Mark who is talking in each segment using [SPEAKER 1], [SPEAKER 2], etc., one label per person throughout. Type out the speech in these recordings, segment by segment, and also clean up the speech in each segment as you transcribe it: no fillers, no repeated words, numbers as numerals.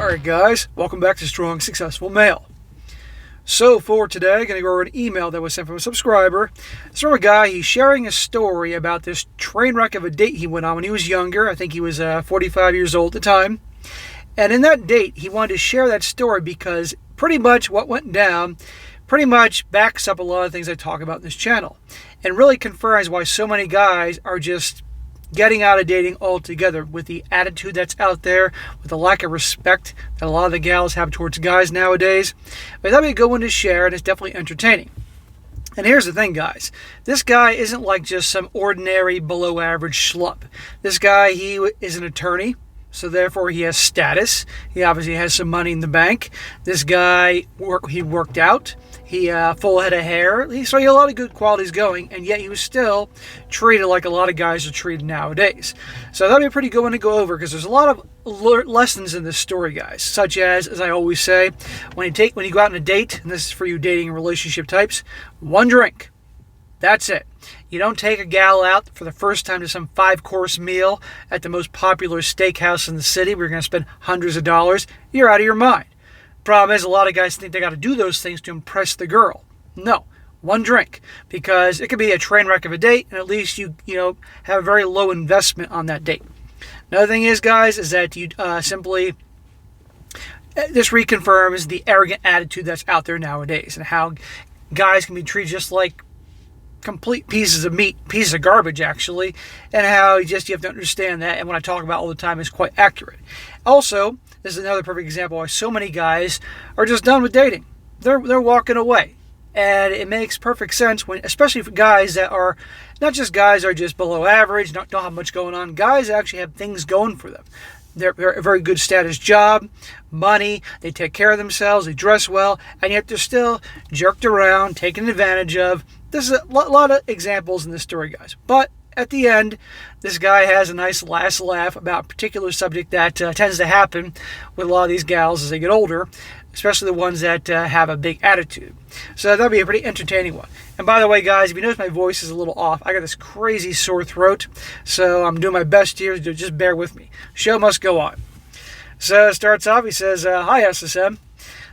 [SPEAKER 1] Alright guys, welcome back to Strong Successful Male. So for today, I'm going to go over an email that was sent from a subscriber. It's from a guy. He's sharing a story about this train wreck of a date he went on when he was younger. I think he was 45 years old at the time. And in that date, he wanted to share that story because pretty much what went down pretty much backs up a lot of things I talk about in this channel. And really confirms why so many guys are just getting out of dating altogether with the attitude that's out there, with the lack of respect that a lot of the gals have towards guys nowadays. But that'd be a good one to share, and it's definitely entertaining. And here's the thing, guys. This guy isn't like just some ordinary below average schlup. This guy, he is an attorney, so therefore he has status. He obviously has some money in the bank. This guy, he worked out. He full head of hair. So he had a lot of good qualities going, and yet he was still treated like a lot of guys are treated nowadays. So that'd be a pretty good one to go over because there's a lot of lessons in this story, guys. Such as I always say, when you go out on a date, and this is for you dating and relationship types, one drink. That's it. You don't take a gal out for the first time to some 5-course meal at the most popular steakhouse in the city where you're going to spend hundreds of dollars. You're out of your mind. Problem is, a lot of guys think they got to do those things to impress the girl. No, one drink, because it could be a train wreck of a date, and at least you have a very low investment on that date. Another thing is, guys, is that you simply this reconfirms the arrogant attitude that's out there nowadays, and how guys can be treated just like complete pieces of meat, pieces of garbage actually, and how you have to understand that. And what I talk about all the time is quite accurate. Also, this is another perfect example why so many guys are just done with dating. They're walking away. And it makes perfect sense when, especially for guys that are not just guys are just below average, don't have much going on. Guys actually have things going for them. They're a very good status job, money, they take care of themselves, they dress well, and yet they're still jerked around, taken advantage of. There's a lot of examples in this story, guys. But at the end, this guy has a nice last laugh about a particular subject that tends to happen with a lot of these gals as they get older, especially the ones that have a big attitude. So that'll be a pretty entertaining one. And by the way, guys, if you notice my voice is a little off, I got this crazy sore throat, so I'm doing my best here, so just bear with me. Show must go on. So it starts off, he says, Hi, SSM.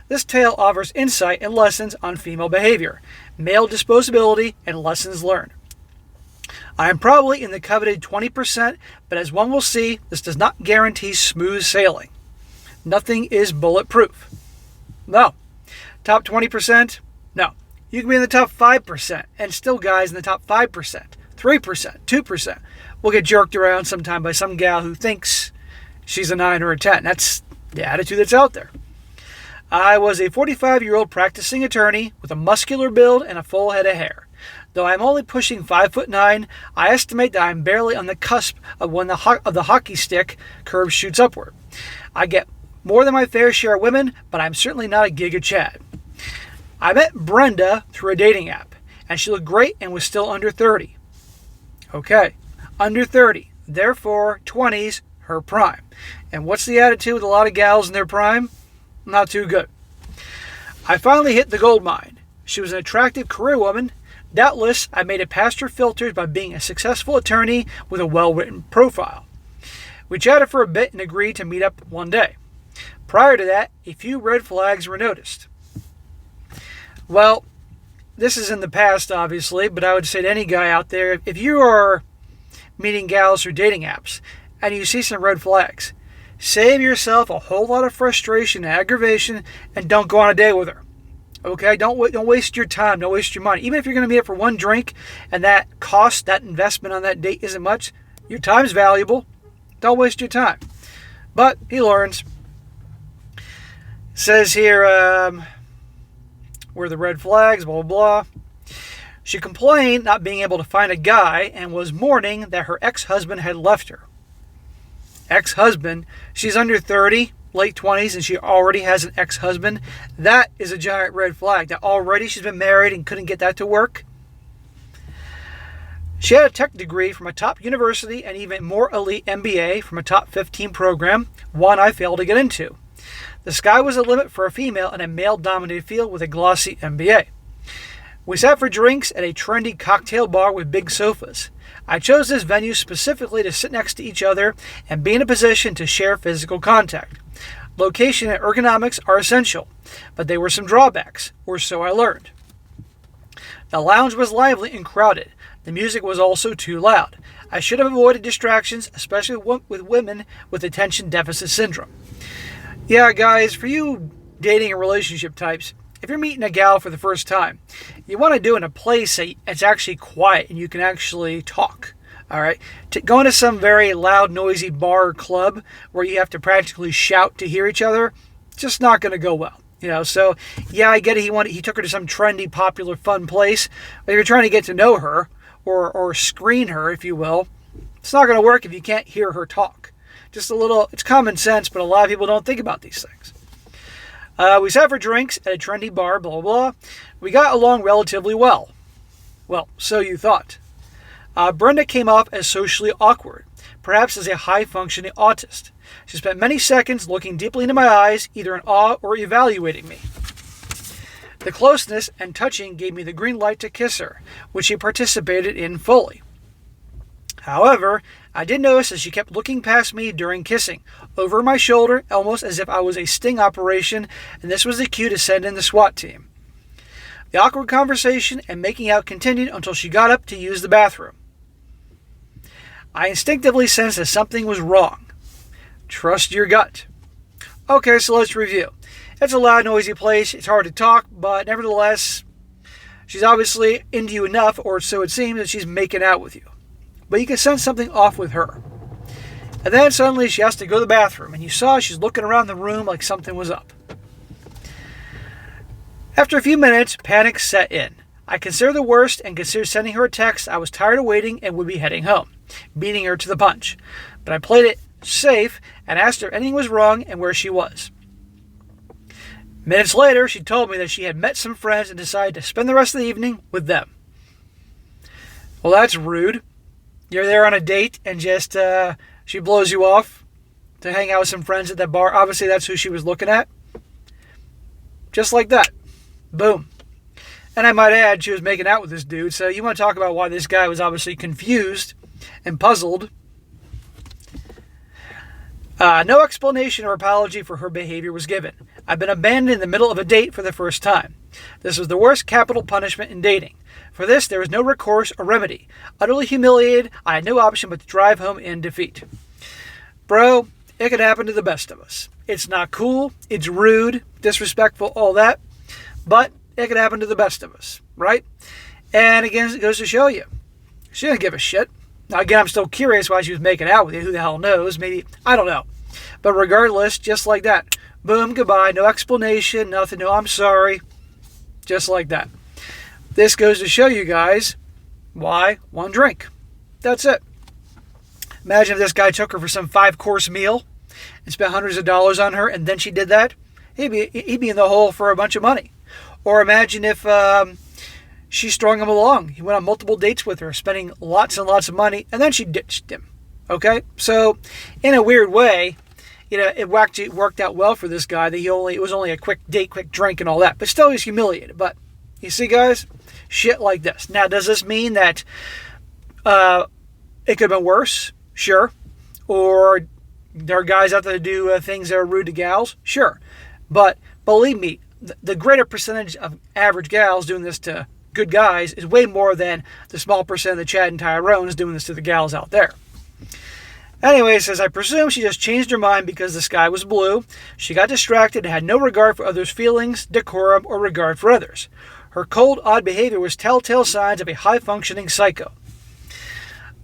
[SPEAKER 1] This tale offers insight and lessons on female behavior, male disposability, and lessons learned. I am probably in the coveted 20%, but as one will see, this does not guarantee smooth sailing. Nothing is bulletproof. No. Top 20%? No. You can be in the top 5%, and still guys in the top 5%, 3%, 2% will get jerked around sometime by some gal who thinks she's a 9 or a 10. That's the attitude that's out there. I was a 45-year-old practicing attorney with a muscular build and a full head of hair. Though I'm only pushing 5'9", I estimate that I'm barely on the cusp of when the hockey stick curve shoots upward. I get more than my fair share of women, but I'm certainly not a Giga Chad. I met Brenda through a dating app, and she looked great and was still under 30. Okay, under 30. Therefore, 20's her prime. And what's the attitude with a lot of gals in their prime? Not too good. I finally hit the gold mine. She was an attractive career woman. Doubtless, I made it past her filters by being a successful attorney with a well-written profile. We chatted for a bit and agreed to meet up one day. Prior to that, a few red flags were noticed. Well, this is in the past, obviously, but I would say to any guy out there, if you are meeting gals through dating apps and you see some red flags, save yourself a whole lot of frustration and aggravation and don't go on a date with her. Okay, don't waste your time, don't waste your money. Even if you're going to meet up for one drink and that cost, that investment on that date isn't much, your time's valuable. Don't waste your time. But he learns. Says here, where the red flags, blah, blah, blah. She complained not being able to find a guy and was mourning that her ex-husband had left her. Ex-husband, she's under 30, late 20s, and she already has an ex-husband. That is a giant red flag. That already she's been married and couldn't get that to work. She had a tech degree from a top university and even more elite MBA from a top 15 program, one I failed to get into. The sky was the limit for a female in a male-dominated field with a glossy MBA. We sat for drinks at a trendy cocktail bar with big sofas. I chose this venue specifically to sit next to each other and be in a position to share physical contact. Location and ergonomics are essential, but there were some drawbacks, or so I learned. The lounge was lively and crowded. The music was also too loud. I should have avoided distractions, especially with women with attention deficit syndrome. Yeah, guys, for you dating and relationship types, if you're meeting a gal for the first time, you want to do it in a place that's actually quiet and you can actually talk. All right, going to some very loud, noisy bar or club where you have to practically shout to hear each other, just not going to go well. So yeah, I get it. He took her to some trendy, popular, fun place. But if you're trying to get to know her or screen her, if you will, it's not going to work if you can't hear her talk. Just a little, it's common sense, but a lot of people don't think about these things. We sat for drinks at a trendy bar, blah, blah, blah. We got along relatively well. Well, so you thought. Brenda came off as socially awkward, perhaps as a high-functioning autist. She spent many seconds looking deeply into my eyes, either in awe or evaluating me. The closeness and touching gave me the green light to kiss her, which she participated in fully. However, I did notice that she kept looking past me during kissing, over my shoulder, almost as if I was a sting operation, and this was the cue to send in the SWAT team. The awkward conversation and making out continued until she got up to use the bathroom. I instinctively sensed that something was wrong. Trust your gut. Okay, so let's review. It's a loud, noisy place. It's hard to talk, but nevertheless, she's obviously into you enough, or so it seems, that she's making out with you. But you can sense something off with her. And then suddenly she has to go to the bathroom, and you saw she's looking around the room like something was up. After a few minutes, panic set in. I considered the worst and considered sending her a text. I was tired of waiting and would be heading home, beating her to the punch. But I played it safe and asked her if anything was wrong and where she was. Minutes later, she told me that she had met some friends and decided to spend the rest of the evening with them. Well, that's rude. You're there on a date and just she blows you off to hang out with some friends at that bar. Obviously, that's who she was looking at. Just like that. Boom. And I might add, she was making out with this dude, so you want to talk about why this guy was obviously confused and puzzled. No explanation or apology for her behavior was given. I've been abandoned in the middle of a date for the first time. This was the worst capital punishment in dating. For this, there was no recourse or remedy. Utterly humiliated, I had no option but to drive home in defeat. Bro, it could happen to the best of us. It's not cool, it's rude, disrespectful, all that. But it could happen to the best of us, right? And again, it goes to show you, she didn't give a shit. Now, again, I'm still curious why she was making out with you. Who the hell knows? Maybe, I don't know. But regardless, just like that. Boom, goodbye. No explanation, nothing. No, I'm sorry. Just like that. This goes to show you guys why one drink. That's it. Imagine if this guy took her for some 5-course meal and spent hundreds of dollars on her, and then she did that. He'd be in the hole for a bunch of money. Or imagine if she strung him along. He went on multiple dates with her, spending lots and lots of money, and then she ditched him. Okay? So, in a weird way, it worked out well for this guy that it was only a quick date, quick drink, and all that. But still, he's humiliated. But, you see, guys? Shit like this. Now, does this mean that it could have been worse? Sure. Or there are guys out there that do things that are rude to gals? Sure. But, believe me, the greater percentage of average gals doing this to good guys is way more than the small percent of the Chad and Tyrone's doing this to the gals out there. Anyway, it says, I presume she just changed her mind because the sky was blue. She got distracted and had no regard for others' feelings, decorum, or regard for others. Her cold, odd behavior was telltale signs of a high-functioning psycho.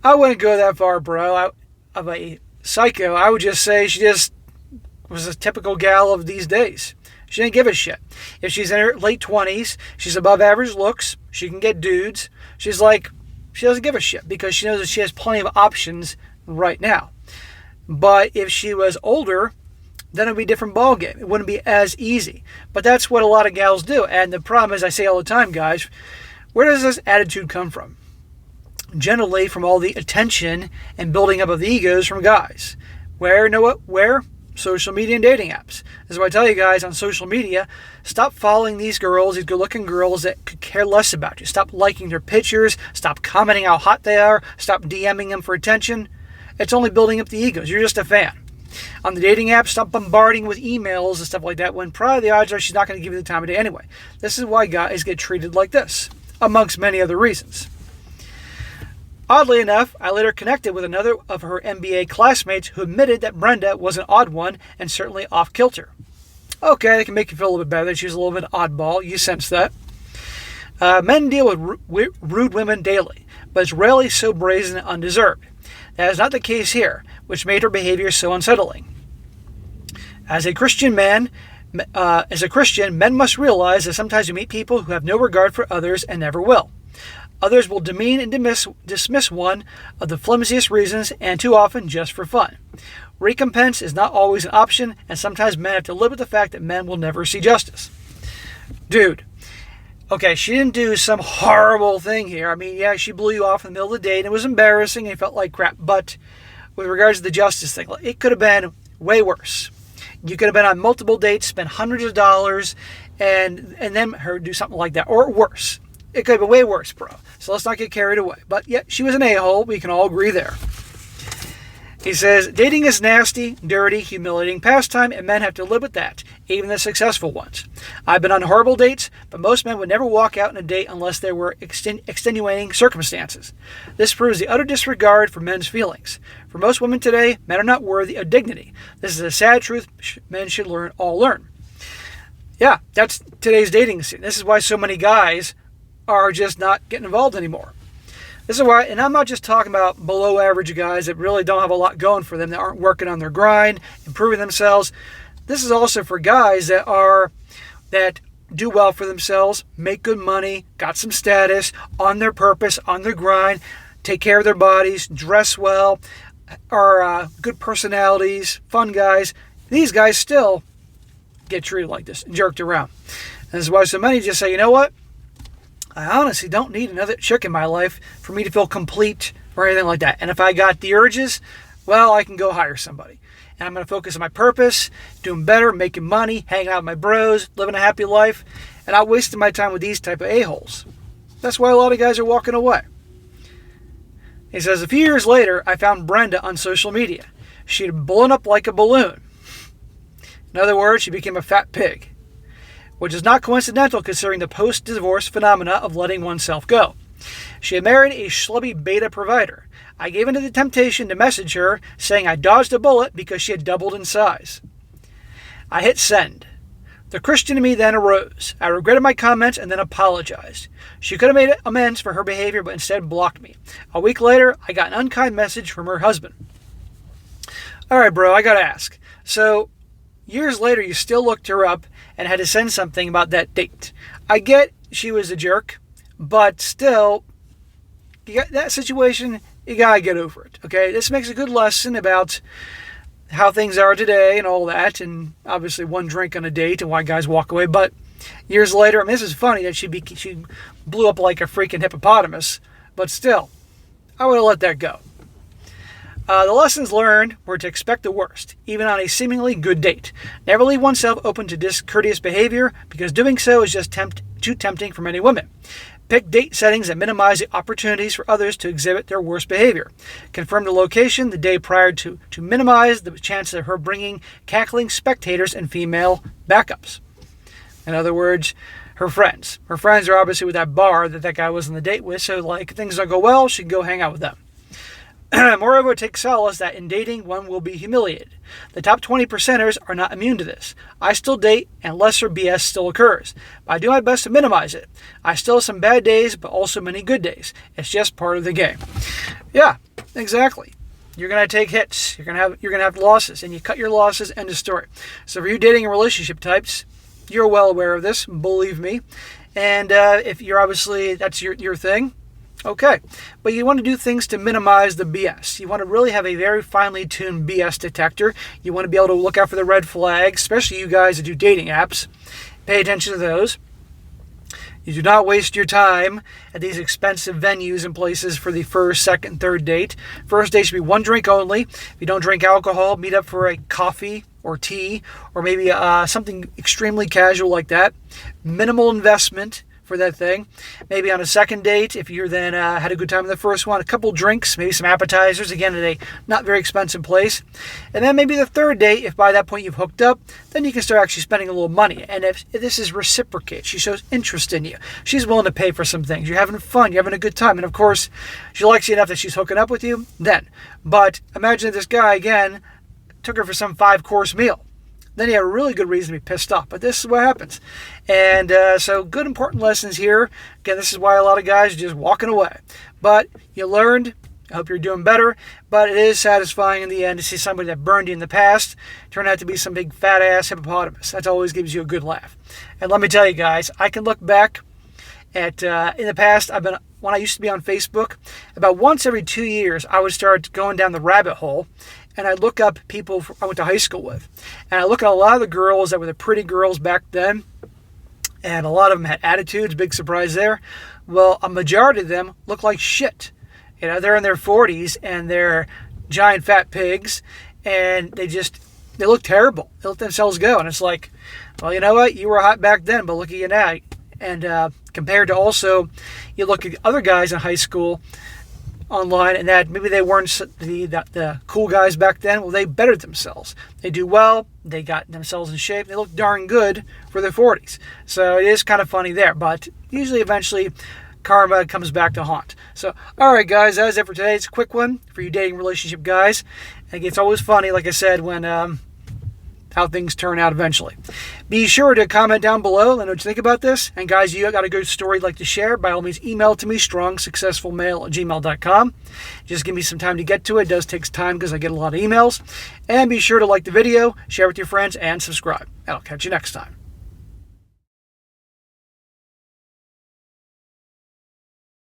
[SPEAKER 1] I wouldn't go that far, bro, of a psycho. I would just say she just was a typical gal of these days. She didn't give a shit. If she's in her late 20s, she's above average looks, she can get dudes. She doesn't give a shit because she knows that she has plenty of options right now. But if she was older, then it would be a different ballgame. It wouldn't be as easy. But that's what a lot of gals do. And the problem is, I say all the time, guys, where does this attitude come from? Generally from all the attention and building up of the egos from guys. Where? Social media and dating apps. This is why I tell you guys on social media, stop following these girls, these good-looking girls that could care less about you. Stop liking their pictures. Stop commenting how hot they are. Stop DMing them for attention. It's only building up the egos. You're just a fan. On the dating app, stop bombarding with emails and stuff like that when probably the odds are she's not going to give you the time of day anyway. This is why guys get treated like this, amongst many other reasons. Oddly enough, I later connected with another of her MBA classmates who admitted that Brenda was an odd one and certainly off-kilter. Okay, that can make you feel a little bit better. She was a little bit oddball. You sense that. Men deal with rude women daily, but it's rarely so brazen and undeserved. That is not the case here, which made her behavior so unsettling. As a Christian, men must realize that sometimes you meet people who have no regard for others and never will. Others will demean and dismiss one of the flimsiest reasons, and too often just for fun. Recompense is not always an option, and sometimes men have to live with the fact that men will never see justice. Dude, okay, she didn't do some horrible thing here. I mean, yeah, she blew you off in the middle of the day, and it was embarrassing, and you felt like crap. But with regards to the justice thing, it could have been way worse. You could have been on multiple dates, spent hundreds of dollars, and then her do something like that, or worse. It could have been way worse, bro. So let's not get carried away. But yeah, she was an a-hole. We can all agree there. He says, dating is nasty, dirty, humiliating pastime, and men have to live with that, even the successful ones. I've been on horrible dates, but most men would never walk out on a date unless there were extenuating circumstances. This proves the utter disregard for men's feelings. For most women today, men are not worthy of dignity. This is a sad truth men should all learn. Yeah, that's today's dating scene. This is why so many guys are just not getting involved anymore. This is why, and I'm not just talking about below average guys that really don't have a lot going for them, that aren't working on their grind, improving themselves. This is also for guys that do well for themselves, make good money, got some status, on their purpose, on their grind, take care of their bodies, dress well, are good personalities, fun guys. These guys still get treated like this and jerked around. And this is why so many just say, you know what? I honestly don't need another chick in my life for me to feel complete or anything like that. And if I got the urges, well, I can go hire somebody. And I'm going to focus on my purpose, doing better, making money, hanging out with my bros, living a happy life, and not wasting my time with these type of a-holes. That's why a lot of guys are walking away. He says, a few years later, I found Brenda on social media. She had blown up like a balloon. In other words, she became a fat pig, which is not coincidental considering the post-divorce phenomena of letting oneself go. She had married a schlubby beta provider. I gave in to the temptation to message her, saying I dodged a bullet because she had doubled in size. I hit send. The Christian in me then arose. I regretted my comments and then apologized. She could have made amends for her behavior, but instead blocked me. A week later, I got an unkind message from her husband. All right, bro, I got to ask. So, years later, you still looked her up and had to send something about that date. I get she was a jerk, but still, you got that situation, you gotta get over it, okay? This makes a good lesson about how things are today and all that, and obviously one drink on a date and why guys walk away. But years later, I mean, this is funny that she blew up like a freaking hippopotamus, but still, I would have let that go. The lessons learned were to expect the worst, even on a seemingly good date. Never leave oneself open to discourteous behavior, because doing so is just too tempting for many women. Pick date settings that minimize the opportunities for others to exhibit their worst behavior. Confirm the location the day prior to minimize the chances of her bringing cackling spectators and female backups. In other words, her friends. Her friends are obviously with that bar that guy was on the date with, so like if things don't go well, she can go hang out with them. Moreover, take solace that in dating, one will be humiliated. The top 20%ers are not immune to this. I still date, and lesser BS still occurs. But I do my best to minimize it. I still have some bad days, but also many good days. It's just part of the game. Yeah, exactly. You're gonna take hits. You're gonna have losses, and you cut your losses. End of story. So for you dating and relationship types, you're well aware of this. Believe me. And if you're obviously that's your thing. Okay, but you want to do things to minimize the BS. You want to really have a very finely tuned BS detector. You want to be able to look out for the red flags, especially you guys that do dating apps. Pay attention to those. You do not waste your time at these expensive venues and places for the first, second, third date. First date should be one drink only. If you don't drink alcohol, meet up for a coffee or tea or maybe something extremely casual like that. Minimal investment for that thing. Maybe on a second date, if you're then had a good time in the first one, a couple drinks, maybe some appetizers, again, at a not very expensive place. And then maybe the third date, if by that point you've hooked up, then you can start actually spending a little money. And if this is reciprocate, she shows interest in you. She's willing to pay for some things. You're having fun. You're having a good time. And of course, she likes you enough that she's hooking up with you, then. But imagine if this guy, again, took her for some 5-course meal. Then you have a really good reason to be pissed off. But this is what happens. And so good important lessons here. Again, this is why a lot of guys are just walking away. But you learned. I hope you're doing better. But it is satisfying in the end to see somebody that burned you in the past turn out to be some big fat ass hippopotamus. That always gives you a good laugh. And let me tell you guys, I can look back at in the past, when I used to be on Facebook, about once every 2 years, I would start going down the rabbit hole, and I'd look up people I went to high school with. And I look at a lot of the girls that were the pretty girls back then, and a lot of them had attitudes, big surprise there. Well, a majority of them look like shit. You know, they're in their 40s, and they're giant fat pigs, and they look terrible. They let themselves go, and it's like, well, you know what? You were hot back then, but look at you now. And compared to also, you look at other guys in high school online, and that maybe they weren't the cool guys back then. Well, they bettered themselves. They do well. They got themselves in shape. They look darn good for their 40s. So it is kind of funny there. But usually, eventually, karma comes back to haunt. So, all right, guys, that's it for today. It's a quick one for you dating relationship guys. And it's always funny, like I said, when how things turn out eventually. Be sure to comment down below. Let me know what you think about this. And guys, you got a good story you'd like to share, by all means, email it to me, strongsuccessfulmale@gmail.com. Just give me some time to get to it. It does take time because I get a lot of emails. And be sure to like the video, share with your friends, and subscribe. And I'll catch you next time.